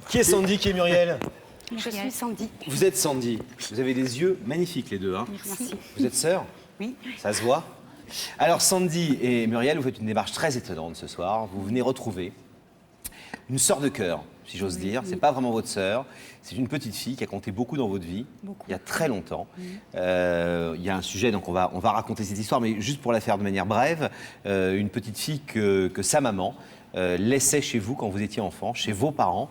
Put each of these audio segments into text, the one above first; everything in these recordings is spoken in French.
Qui est Sandy, qui est Muriel? Je suis Sandy. Vous êtes Sandy. Vous avez des yeux magnifiques, les deux. Hein. Merci. Vous êtes sœurs? Oui. Ça se voit. Alors, Sandy et Muriel, vous faites une démarche très étonnante ce soir. Vous venez retrouver une sœur de cœur, si j'ose dire. C'est pas vraiment votre sœur. C'est une petite fille qui a compté beaucoup dans votre vie, il y a très longtemps. Il y a un sujet, donc on va raconter cette histoire, mais juste pour la faire de manière brève, une petite fille que sa maman laissait chez vous quand vous étiez enfant, chez vos parents,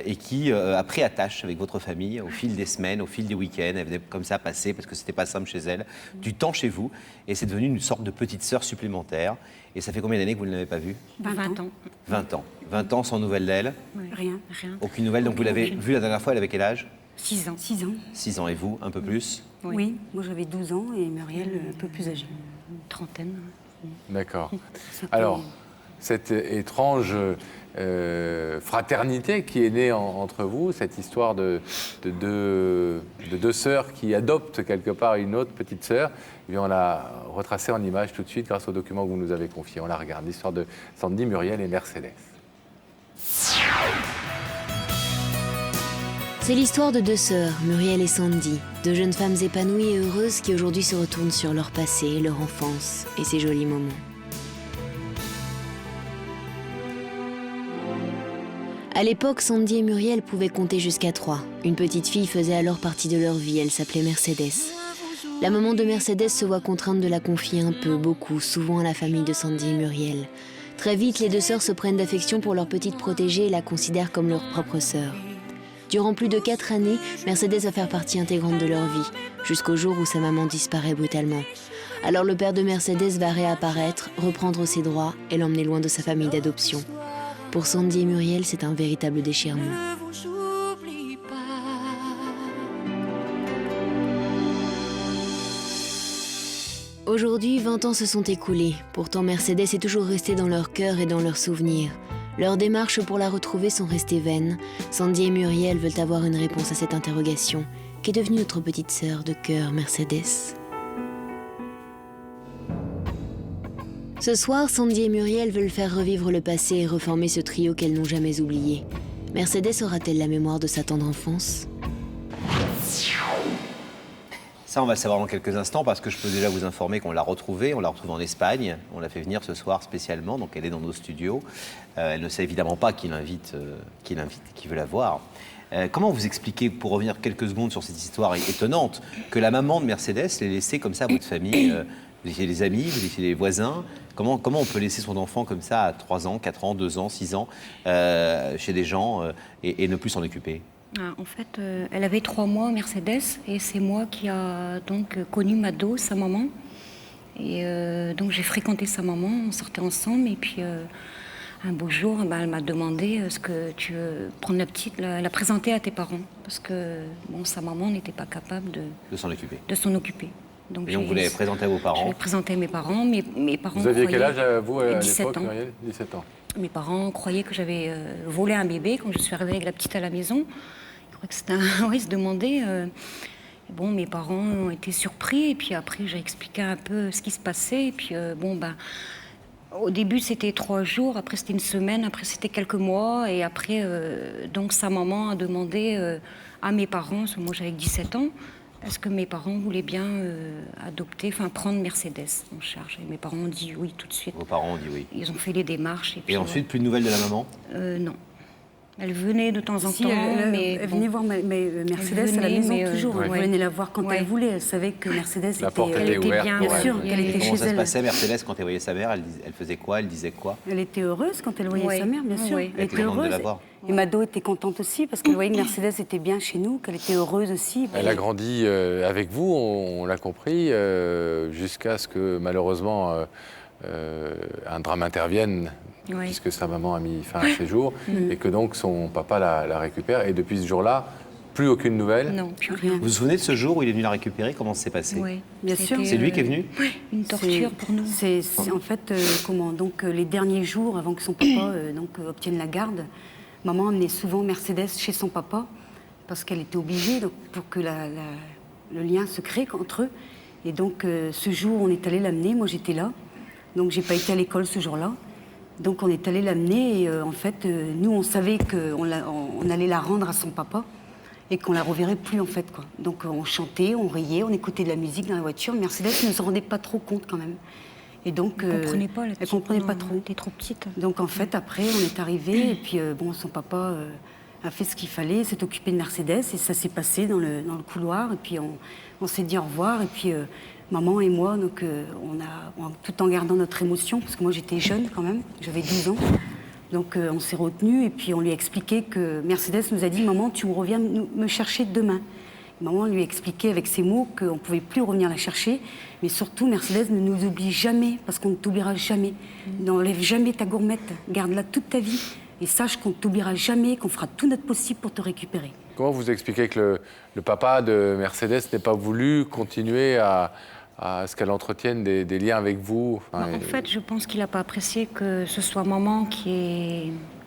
et qui a pris attache avec votre famille au fil des semaines, au fil des week-ends. Elle venait comme ça passer, parce que c'était pas simple chez elle, du temps chez vous, et c'est devenu une sorte de petite sœur supplémentaire. Et ça fait combien d'années que vous ne l'avez pas vue? 20 ans. 20 ans. 20 ans sans nouvelles d'elle? Rien. Aucune nouvelle, donc vous l'avez vue la dernière fois, elle avait quel âge? 6 ans. 6 ans. 6 ans, et vous, un peu plus? Oui. Moi j'avais 12 ans et Muriel un peu plus âgée. Trentaine. D'accord. Alors, cette étrange fraternité qui est née entre vous, cette histoire de deux sœurs qui adoptent quelque part une autre petite sœur, eh bien, on l'a retracée en images tout de suite grâce au document que vous nous avez confié. On la regarde, l'histoire de Sandy, Muriel et Mercedes. C'est l'histoire de deux sœurs, Muriel et Sandy, deux jeunes femmes épanouies et heureuses qui aujourd'hui se retournent sur leur passé, leur enfance et ces jolis moments. À l'époque, Sandy et Muriel pouvaient compter jusqu'à 3. Une petite fille faisait alors partie de leur vie, elle s'appelait Mercedes. La maman de Mercedes se voit contrainte de la confier un peu, beaucoup, souvent à la famille de Sandy et Muriel. Très vite, les deux sœurs se prennent d'affection pour leur petite protégée et la considèrent comme leur propre sœur. Durant plus de 4 années, Mercedes va faire partie intégrante de leur vie, jusqu'au jour où sa maman disparaît brutalement. Alors le père de Mercedes va réapparaître, reprendre ses droits et l'emmener loin de sa famille d'adoption. Pour Sandy et Muriel, c'est un véritable déchirement. Aujourd'hui, 20 ans se sont écoulés. Pourtant, Mercedes est toujours restée dans leur cœur et dans leurs souvenirs. Leurs démarches pour la retrouver sont restées vaines. Sandy et Muriel veulent avoir une réponse à cette interrogation. Qu'est devenue notre petite sœur de cœur, Mercedes ? Ce soir, Sandy et Muriel veulent faire revivre le passé et reformer ce trio qu'elles n'ont jamais oublié. Mercedes aura-t-elle la mémoire de sa tendre enfance ? Ça, on va le savoir dans quelques instants, parce que je peux déjà vous informer qu'on l'a retrouvée. On l'a retrouvée en Espagne. On l'a fait venir ce soir spécialement, donc elle est dans nos studios. Elle ne sait évidemment pas qui l'invite, qui veut la voir. Comment vous expliquez, pour revenir quelques secondes sur cette histoire étonnante, que la maman de Mercedes l'ait laissée comme ça à votre famille? Vous étiez des amis, vous étiez des voisins. Comment on peut laisser son enfant comme ça à 3 ans, 4 ans, 2 ans, 6 ans, chez des gens et ne plus s'en occuper? En fait, elle avait 3 mois, Mercedes, et c'est moi qui a donc connu Mado, sa maman. Et donc j'ai fréquenté sa maman, on sortait ensemble, et puis un beau jour, elle m'a demandé est-ce que tu veux prendre la petite, la présenter à tes parents, parce que bon, sa maman n'était pas capable de s'en occuper. Donc, et donc vous l'avez présenté à vos parents? Je l'ai présenté à mes parents. Mes parents vous aviez quel âge, vous, à 17 l'époque, ans. Muriel? 17 ans. Mes parents croyaient que j'avais volé un bébé quand je suis arrivée avec la petite à la maison. Ils croyaient que c'était un... Oui, ils se demandaient. Bon, mes parents ont été surpris. Et puis après, j'ai expliqué un peu ce qui se passait. Et puis, au début, c'était 3 jours. Après, c'était 1 semaine. Après, c'était quelques mois. Et après, donc, sa maman a demandé à mes parents, parce que moi, j'avais 17 ans, est-ce que mes parents voulaient bien prendre Mercedes en charge? Et mes parents ont dit oui tout de suite. Vos parents ont dit oui. Ils ont fait les démarches. Et ensuite, plus de nouvelles de la maman? Non. Elle venait de temps en temps, mais... Elle venait voir Mercedes à la maison toujours. Elle venait la voir quand elle voulait. Elle savait que Mercedes était ouverte, bien sûr, qu'elle était chez elle. Comment ça se passait, Mercedes, quand elle voyait sa mère? Elle faisait quoi? Elle disait quoi? Elle était heureuse quand elle voyait sa mère, bien sûr. Elle était contente de la voir. Et Mado était contente aussi, parce qu'elle voyait que Mercedes était bien chez nous, qu'elle était heureuse aussi. Elle a grandi avec vous, on l'a compris, jusqu'à ce que, malheureusement, un drame intervienne, puisque sa maman a mis fin à ses jours, et que donc son papa la récupère. Et depuis ce jour-là, plus aucune nouvelle? Non, plus rien. Vous vous souvenez de ce jour où il est venu la récupérer? Comment ça s'est passé? Oui, bien sûr. C'est lui qui est venu? Oui, une torture pour nous. C'est en fait, donc les derniers jours avant que son papa obtienne la garde, maman emmenait souvent Mercedes chez son papa, parce qu'elle était obligée, donc, pour que le lien se crée entre eux. Et donc, ce jour, on est allé l'amener, moi j'étais là. Donc, j'ai pas été à l'école ce jour-là. Donc on est allé l'amener et en fait, nous on savait qu'on allait la rendre à son papa et qu'on la reverrait plus en fait, quoi. Donc on chantait, on riait, on écoutait de la musique dans la voiture. Mercedes ne se rendait pas trop compte quand même. Et donc, Elle comprenait pas, elle comprenait pas trop. Elle était trop petite. Donc en fait, après, on est arrivé et puis bon, son papa a fait ce qu'il fallait, s'est occupé de Mercedes et ça s'est passé dans le couloir. Et puis on s'est dit au revoir et puis maman et moi, donc tout en gardant notre émotion, parce que moi j'étais jeune quand même, j'avais 12 ans. Donc on s'est retenus et puis on lui a expliqué que Mercedes nous a dit « Maman, tu reviens me chercher demain ». Maman lui a expliqué avec ses mots qu'on ne pouvait plus revenir la chercher, mais surtout Mercedes ne nous oublie jamais, parce qu'on ne t'oubliera jamais. N'enlève jamais ta gourmette, garde-la toute ta vie et sache qu'on ne t'oubliera jamais, qu'on fera tout notre possible pour te récupérer. Comment vous expliquez que le papa de Mercedes n'ait pas voulu continuer à ce qu'elle entretienne des liens avec vous? En fait, je pense qu'il n'a pas apprécié que ce soit maman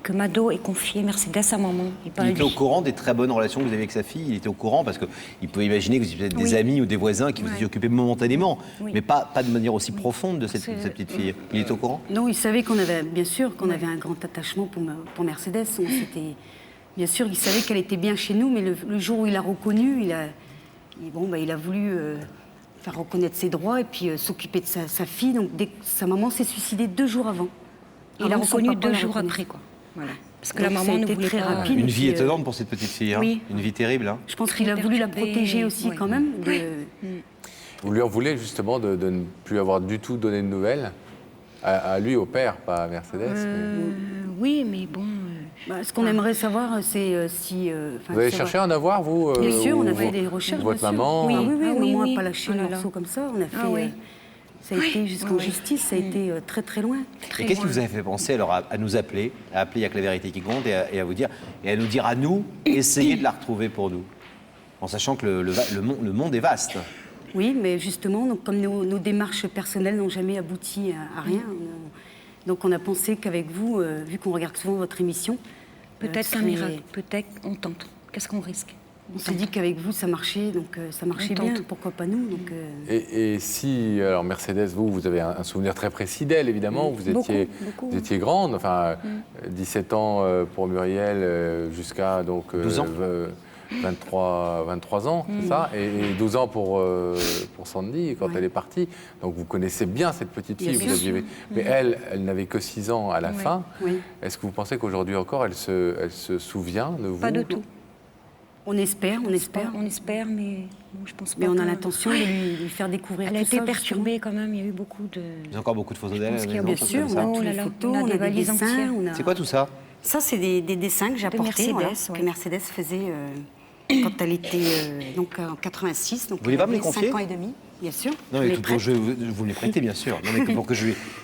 que Mado ait confié Mercedes à maman. Et pas Il lui. était au courant des très bonnes relations que vous avez avec sa fille. Il était au courant parce qu'il pouvait imaginer que vous étiez peut-être des amis ou des voisins qui vous étiez occupés momentanément, mais pas de manière aussi profonde de cette petite fille. Il était au courant? Non, il savait qu'on avait, bien sûr, qu'on avait un grand attachement pour Mercedes. Bien sûr, il savait qu'elle était bien chez nous, mais le jour où il l'a reconnue, il a voulu faire reconnaître ses droits et puis s'occuper de sa fille. Donc sa maman s'est suicidée 2 jours avant. Il l'a reconnu 2 jours après, quoi. Voilà. Parce que Donc, la ça maman a ne été voulait très pas... rapide. Une Et vie puis, étonnante pour cette petite fille. oui. Une vie terrible. Hein. Je pense qu'il a voulu la protéger aussi quand même. Vous lui en voulez justement de ne plus avoir du tout donné de nouvelles à lui, au père, pas à Mercedes. Oui, mais bon... Ce qu'on aimerait savoir, c'est si... Vous avez cherché à en avoir, vous Bien sûr, on a ou fait des recherches. Votre bien sûr. maman Oui, maman n'a oui. pas lâché Oh là le là. morceau comme ça. On a fait... oui. Ça a été jusqu'en justice, ça a été très très loin. Et qu'est-ce qui vous a fait penser alors à nous appeler, à appeler Il n'y a que la vérité qui compte et à vous dire, et à nous dire à nous, essayez de la retrouver pour nous, en sachant que le monde est vaste. Oui, mais justement, donc, comme nos démarches personnelles n'ont jamais abouti à rien, donc on a pensé qu'avec vous, vu qu'on regarde souvent votre émission, Peut-être qu'un miracle, peut-être on tente. Qu'est-ce qu'on risque? on s'est dit qu'avec vous ça marchait, donc ça marchait On bien, tente. pourquoi pas nous donc, Et si, alors Mercedes, vous avez un souvenir très précis d'elle, évidemment, vous étiez, beaucoup. vous étiez grande, enfin, 17 ans pour Muriel jusqu'à donc 12 ans. 23 ans, c'est ça, et 12 ans pour Sandy quand elle est partie. Donc vous connaissez bien cette petite fille, Bien vous sûr. aviez... mais elle n'avait que 6 ans à la fin. oui. Est-ce que vous pensez qu'aujourd'hui encore, elle se souvient de vous? Pas de tout. on espère, On espère, mais bon, je pense pas. mais on a que- l'intention de lui faire découvrir Elle a tout été ça, perturbée quand même, il y a eu beaucoup de... Vous avez encore beaucoup de photos d'elle pense à la qu'il y a maison, bien comme sûr, ça on a Oh toutes là les là, photos, on a on des a des valises dessins, entières. on a... C'est quoi tout ça? Ça, c'est des dessins que j'ai De apportés, Mercedes, que ouais. Mercedes faisait quand elle était donc en 86. Donc Vous voulez elle pas me les avait confier 5 ans et demi, bien sûr. Non, Je mais les tout, prête. vous me les prêtez, bien sûr. Non, mais que pour que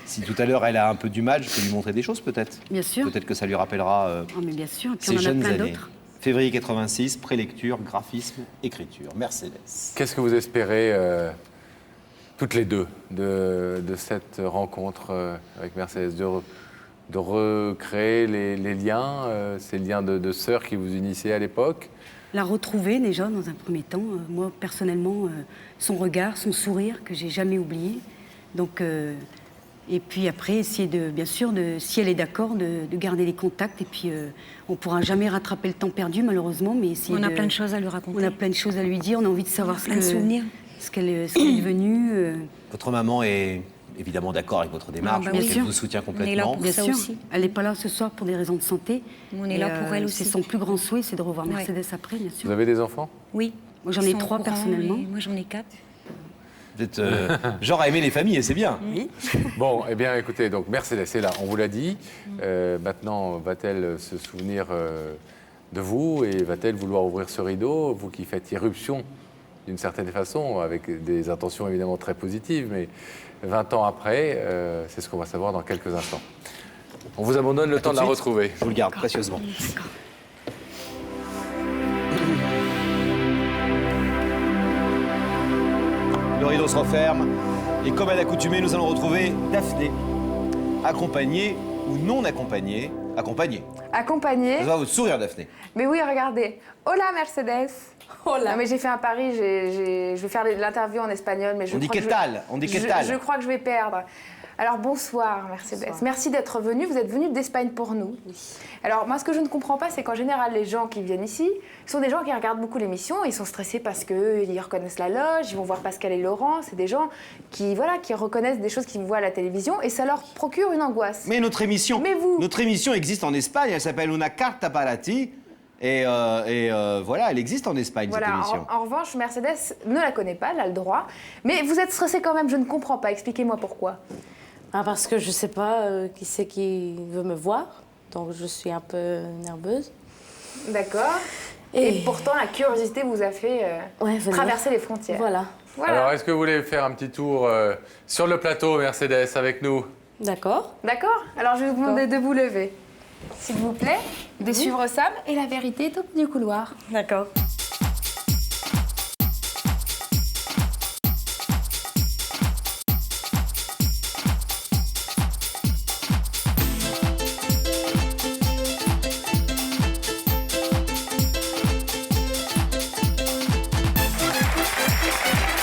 si tout à l'heure elle a un peu du mal, je peux lui montrer des choses peut-être. Bien sûr. Peut-être que ça lui rappellera Ah, mais bien sûr, et puis ses on en a jeunes plein années. d'autres. Février 86, prélecture, graphisme, écriture. Mercedes. Qu'est-ce que vous espérez, toutes les deux, de cette rencontre avec Mercedes, de recréer les liens, ces liens de sœurs qui vous unissaient à l'époque? La retrouver déjà dans un premier temps. Moi, personnellement, son regard, son sourire que j'ai jamais oublié. Donc, et puis après, essayer bien sûr, si elle est d'accord, de garder les contacts. Et puis, on pourra jamais rattraper le temps perdu, malheureusement, mais essayer On a plein de choses à lui raconter. On a plein de choses à lui dire. On a envie de savoir plein de souvenirs. ce qu'elle est devenue. Votre maman est évidemment d'accord avec votre démarche, bah mais oui. elle vous soutient On est là complètement. pour Bien ça sûr, aussi. elle n'est pas là ce soir pour des raisons de santé. On est Et, là pour elle aussi. C'est son plus grand souhait, c'est de revoir Ouais. Mercedes après, bien sûr. Vous avez des enfants? Oui. Moi, j'en ai Ils sont 3 au courant, personnellement. et moi, j'en ai 4. Vous êtes genre à aimer les familles et c'est bien. Oui. Bon, eh bien, écoutez, donc Mercedes est là, on vous l'a dit. Maintenant, va-t-elle se souvenir de vous et va-t-elle vouloir ouvrir ce rideau, vous qui faites irruption d'une certaine façon, avec des intentions évidemment très positives, mais 20 ans après, c'est ce qu'on va savoir dans quelques instants. On vous abandonne le temps de la tout de suite. retrouver. Je vous le garde précieusement. Le rideau se referme et comme à l'accoutumée, nous allons retrouver Daphné, accompagnée ou non accompagnée. Accompagnée. Accompagnée. Ça va votre sourire, Daphné. Mais oui, regardez. Hola Mercedes. Hola. Non, mais j'ai fait un pari, je vais faire l'interview en espagnol, mais je On dit crois que que tal, on dit que tal. Je crois que je vais perdre. Alors bonsoir Mercedes, merci d'être venue. Vous êtes venue d'Espagne pour nous. Oui. Alors moi ce que je ne comprends pas c'est qu'en général les gens qui viennent ici sont des gens qui regardent beaucoup l'émission, ils sont stressés parce qu'ils reconnaissent la loge, ils vont voir Pascal et Laurent, c'est des gens qui reconnaissent des choses qu'ils voient à la télévision et ça leur procure une angoisse. Mais notre émission, Mais vous notre émission existe en Espagne, elle s'appelle Una Carta para ti. Et voilà, elle existe en Espagne, cette Voilà, émission. en revanche, Mercedes ne la connaît pas, elle a le droit. Mais vous êtes stressé quand même, je ne comprends pas. Expliquez-moi pourquoi. Ah, parce que je ne sais pas qui c'est qui veut me voir, donc je suis un peu nerveuse. D'accord. Et pourtant, la curiosité vous a fait Ouais, venir. traverser les frontières. Voilà. Alors, est-ce que vous voulez faire un petit tour sur le plateau, Mercedes, avec nous? D'accord. D'accord. Alors, je vais vous demander de vous lever. S'il vous plaît, de suivre Sam et la vérité est au bout du couloir. D'accord.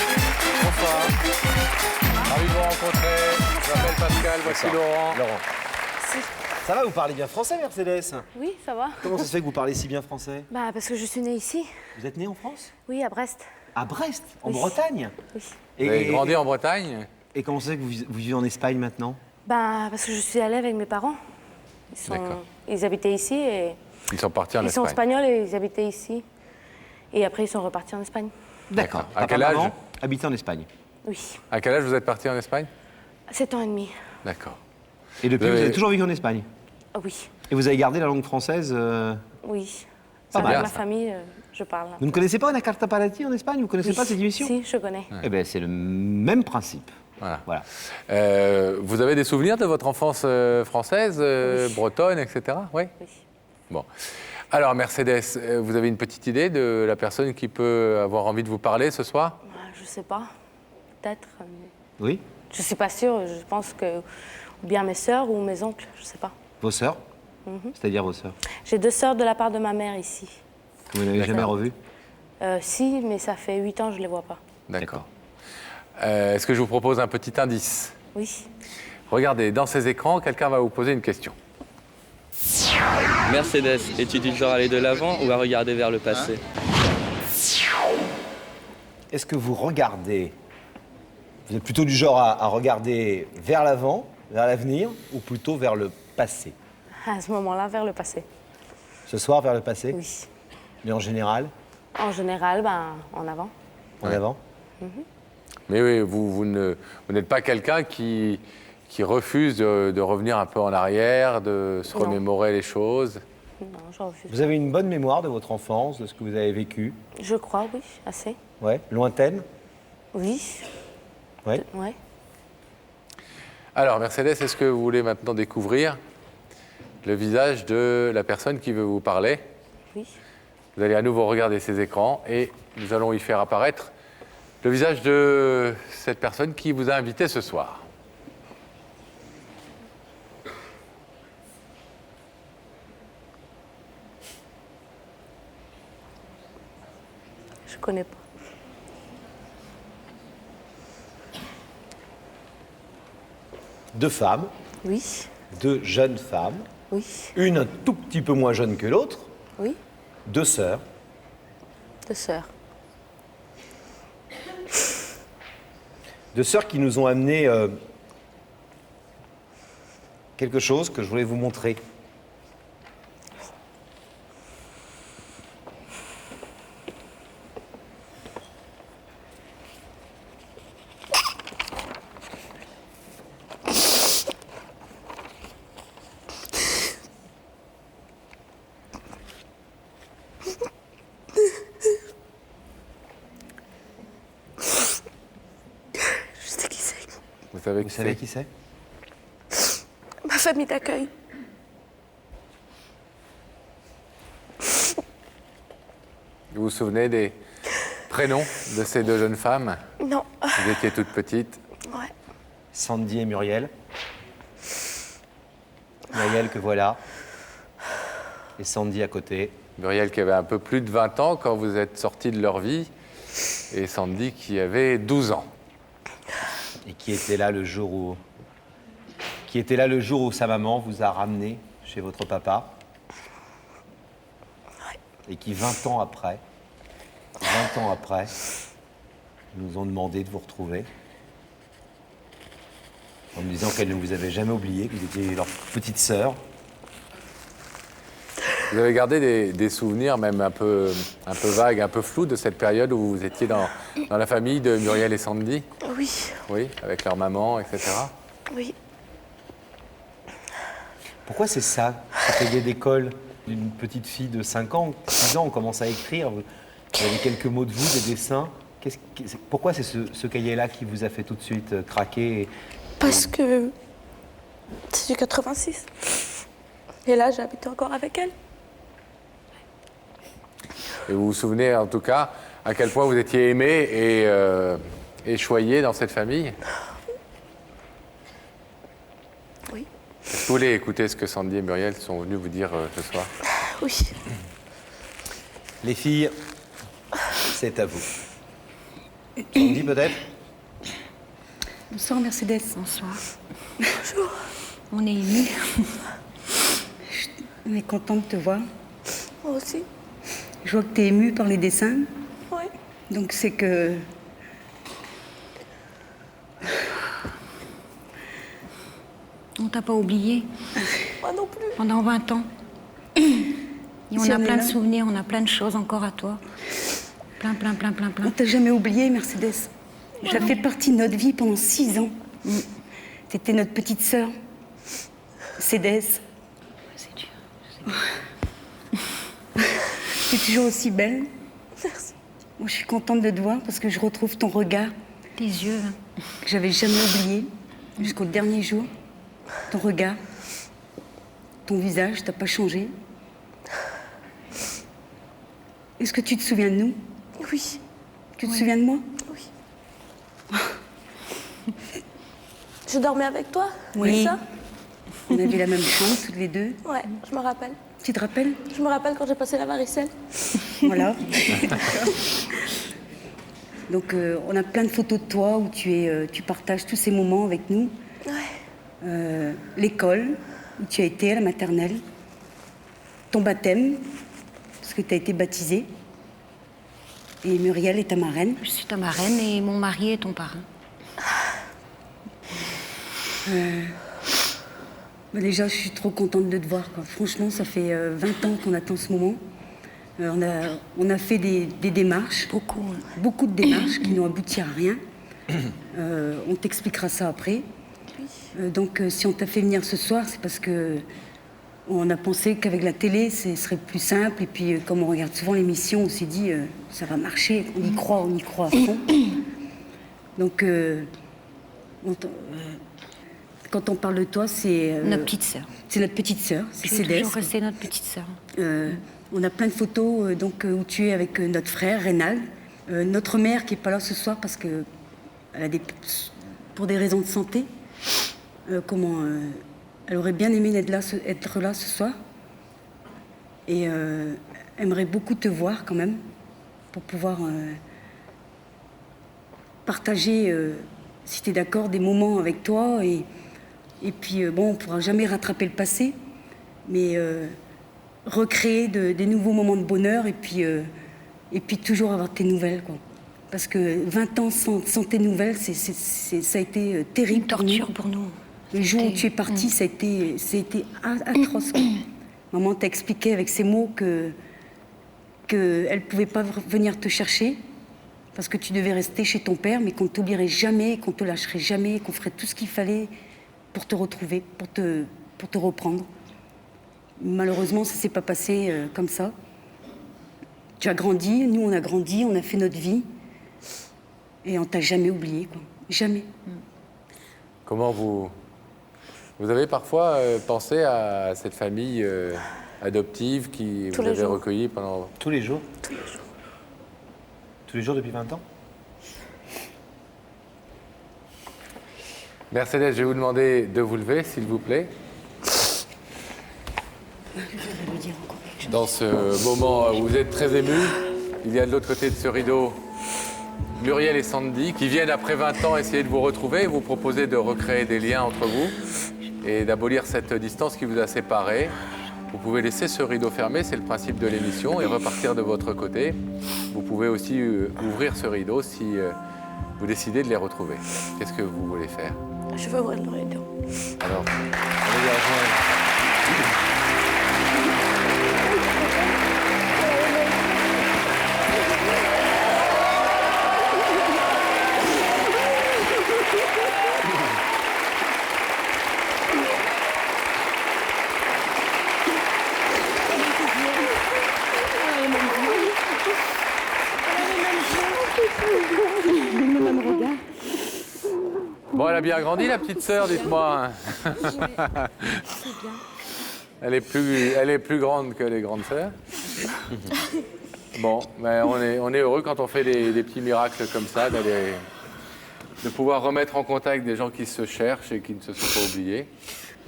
Bonsoir. Ravi de vous rencontrer. Je m'appelle Pascal, voici Laurent. Laurent. Ça va, vous parlez bien français, Mercedes? Oui, ça va. Comment ça se fait que vous parlez si bien français? Bah, parce que je suis née ici. Vous êtes né en France? Oui, à Brest. À Brest, en Oui. Bretagne? Oui. Vous avez grandi en Bretagne? Et comment ça se fait que vous vivez en Espagne maintenant? Bah, parce que je suis allée avec mes parents. D'accord. Ils habitaient ici et Ils sont partis en ils sont Espagne. espagnols et ils habitaient ici. Et après, ils sont repartis en Espagne. D'accord. À Papa, quel âge? maman habitait en Espagne. Oui. À quel âge vous êtes parti en Espagne? 7 ans et demi. D'accord. Et depuis, Euh, vous avez toujours vécu en Espagne? Ah oui. Et vous avez gardé la langue française Oui. Pas Avec mal, ma ça. famille, je parle. Vous ne connaissez pas Una Carta para ti en Espagne? Vous ne connaissez Oui. pas cette émission? Si, je connais. Eh bien, c'est le même principe. Voilà. Voilà. Vous avez des souvenirs de votre enfance française, Oui. bretonne, etc. Oui. Oui. Bon. Alors, Mercedes, vous avez une petite idée de la personne qui peut avoir envie de vous parler ce soir? Bah, je sais pas. Peut-être. Oui? Je suis pas sûre. Je pense que ou bien mes sœurs ou mes oncles. Je sais pas. Vos sœurs? C'est-à-dire vos sœurs? J'ai 2 sœurs de la part de ma mère ici. Que vous n'avez jamais revues? Si, mais ça fait 8 ans que je les vois pas. D'accord. Est-ce que je vous propose un petit indice? Oui. Regardez, dans ces écrans, quelqu'un va vous poser une question. Mercedes, es-tu du genre à aller de l'avant ou à regarder vers le passé? Est-ce que vous regardez, vous êtes plutôt du genre à regarder vers l'avant, vers l'avenir, ou plutôt vers le passé? À ce moment-là, vers le passé. Ce soir, vers le passé? Oui. Mais en général, En général, ben, en avant. en avant? Mais oui, vous n'êtes pas quelqu'un qui refuse de revenir un peu en arrière, de se Non. remémorer les choses. Non, je refuse. Vous avez une bonne mémoire de votre enfance, de ce que vous avez vécu? Je crois, oui, assez. Ouais. Lointaine? Oui. Ouais. Ouais. Alors, Mercedes, est-ce que vous voulez maintenant découvrir le visage de la personne qui veut vous parler? Oui. Vous allez à nouveau regarder ces écrans et nous allons y faire apparaître le visage de cette personne qui vous a invité ce soir. Je connais pas. Deux femmes, Oui. deux jeunes femmes, Oui. une un tout petit peu moins jeune que l'autre, Oui. deux sœurs. 2 sœurs. Deux sœurs qui nous ont amené quelque chose que je voulais vous montrer. Je sais qui c'est. Vous savez Vous qui savez c'est? qui c'est? Ma famille d'accueil. Vous vous souvenez des prénoms de ces deux jeunes femmes? Non. Vous étiez toutes petites. Ouais. Sandy et Muriel. Muriel que voilà. Et Sandy à côté. Muriel qui avait un peu plus de 20 ans quand vous êtes sortis de leur vie, et Sandy qui avait 12 ans. Et qui était là le jour où qui était là le jour où sa maman vous a ramené chez votre papa. Et qui, 20 ans après, nous ont demandé de vous retrouver. En me disant qu'elle ne vous avait jamais oublié, que vous étiez leur petite sœur. Vous avez gardé des souvenirs même un peu vagues, un peu flous de cette période où vous étiez dans la famille de Muriel et Sandy? Oui, Oui, avec leur maman, etc. oui. Pourquoi c'est ça, ce cahier d'école d'une petite fille de 5 ans, 6 ans, on commence à écrire, vous avez quelques mots de vous, des dessins. Pourquoi c'est ce cahier-là qui vous a fait tout de suite craquer Parce que c'est du 86. Et là, j'habite encore avec elle. Et vous vous souvenez en tout cas à quel point vous étiez aimé et choyé dans cette famille? Oui. Est-ce que vous voulez écouter ce que Sandy et Muriel sont venus vous dire ce soir? Oui. Les filles, c'est à vous. Sandy, peut-être? Bonsoir Mercedes. Bonsoir. Bonjour. On est émus. On est content de te voir. Moi aussi. Je vois que tu es émue par les dessins. Oui. Donc c'est que... On t'a pas oublié Moi non plus. pendant 20 ans. Et on Si a on est plein de là. souvenirs, on a plein de choses encore à toi. Plein. On t'a jamais oublié, Mercedes. Tu as fait partie de notre vie pendant 6 ans. Tu étais notre petite sœur. Cédès. C'est dur. Tu es toujours aussi belle. Merci. Moi, je suis contente de te voir parce que je retrouve ton regard Tes yeux. que j'avais jamais oublié jusqu'au dernier jour. Ton regard, ton visage, t'as pas changé. Est-ce que tu te souviens de nous? Oui. Tu te souviens de moi? Oui. Je dormais avec toi? Oui. C'est ça? On avait la même chambre, toutes les deux. Ouais, je me rappelle. Tu te rappelles? Je me rappelle quand j'ai passé la varicelle. Voilà. Donc, on a plein de photos de toi où tu partages tous ces moments avec nous. Ouais. L'école où tu as été, à la maternelle. Ton baptême, parce que tu as été baptisée. Et Muriel est ta marraine. Je suis ta marraine et mon mari est ton parrain. Bah déjà, je suis trop contente de te voir, quoi. Franchement, ça fait 20 ans qu'on attend ce moment. On a fait des démarches. Beaucoup de démarches qui n'ont abouti à rien. On t'expliquera ça après. Donc, si on t'a fait venir ce soir, c'est parce que on a pensé qu'avec la télé, ce serait plus simple. Et puis, comme on regarde souvent l'émission, on s'est dit, ça va marcher. On y croit à fond. Donc, quand on parle de toi, c'est... Notre petite sœur. C'est notre petite sœur, c'est Tu es Cédès. toujours restée notre petite sœur. On a plein de photos où tu es avec notre frère, Rénal. Notre mère qui n'est pas là ce soir parce que elle a pour des raisons de santé. Elle aurait bien aimé être là ce soir. Et aimerait beaucoup te voir quand même pour pouvoir partager, si tu es d'accord, des moments avec toi. Et puis, bon, on ne pourra jamais rattraper le passé, mais recréer des nouveaux moments de bonheur et puis toujours avoir tes nouvelles, quoi. Parce que 20 ans sans tes nouvelles, ça a été terrible. Une torture pour nous. Le jour où tu es partie, ça a été atroce, quoi. Maman t'a expliqué avec ces mots qu'elle ne pouvait pas venir te chercher parce que tu devais rester chez ton père, mais qu'on ne t'oublierait jamais, qu'on ne te lâcherait jamais, qu'on ferait tout ce qu'il fallait pour te retrouver, pour te reprendre. Malheureusement, ça ne s'est pas passé comme ça. Tu as grandi, nous on a grandi, on a fait notre vie et on t'a jamais oublié, quoi. Jamais. Comment vous avez parfois pensé à cette famille adoptive qui vous avez recueillie pendant... Tous les jours? Tous les jours. Tous les jours depuis 20 ans? Mercedes, je vais vous demander de vous lever, s'il vous plaît. Dans ce moment où vous êtes très émus, il y a de l'autre côté de ce rideau Muriel et Sandy qui viennent après 20 ans essayer de vous retrouver et vous proposer de recréer des liens entre vous. et d'abolir cette distance qui vous a séparés. Vous pouvez laisser ce rideau fermé, c'est le principe de l'émission, et repartir de votre côté. Vous pouvez aussi ouvrir ce rideau si vous décidez de les retrouver. Qu'est-ce que vous voulez faire? Je veux ouvrir le rideau. Alors, allez les rejoindre. Bon, elle a bien grandi, la petite sœur, dites-moi. Elle est plus grande que les grandes sœurs. Bon, mais on est heureux quand on fait des petits miracles comme ça, de pouvoir remettre en contact des gens qui se cherchent et qui ne se sont pas oubliés.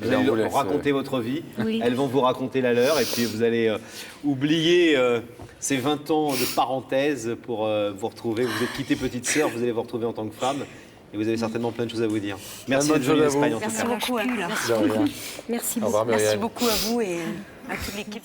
Vous allez leur raconter votre vie, Oui. elles vont vous raconter la leur, et puis vous allez oublier ces 20 ans de parenthèse pour vous retrouver. Vous êtes quitté petite sœur, vous allez vous retrouver en tant que femme, et vous avez certainement plein de choses à vous dire. Merci Bonne d'être venu chose à en Espagne, vous. en tout Merci cas. beaucoup. De rien. Merci Au revoir, beaucoup. Muriel. Merci beaucoup à vous et à toute l'équipe.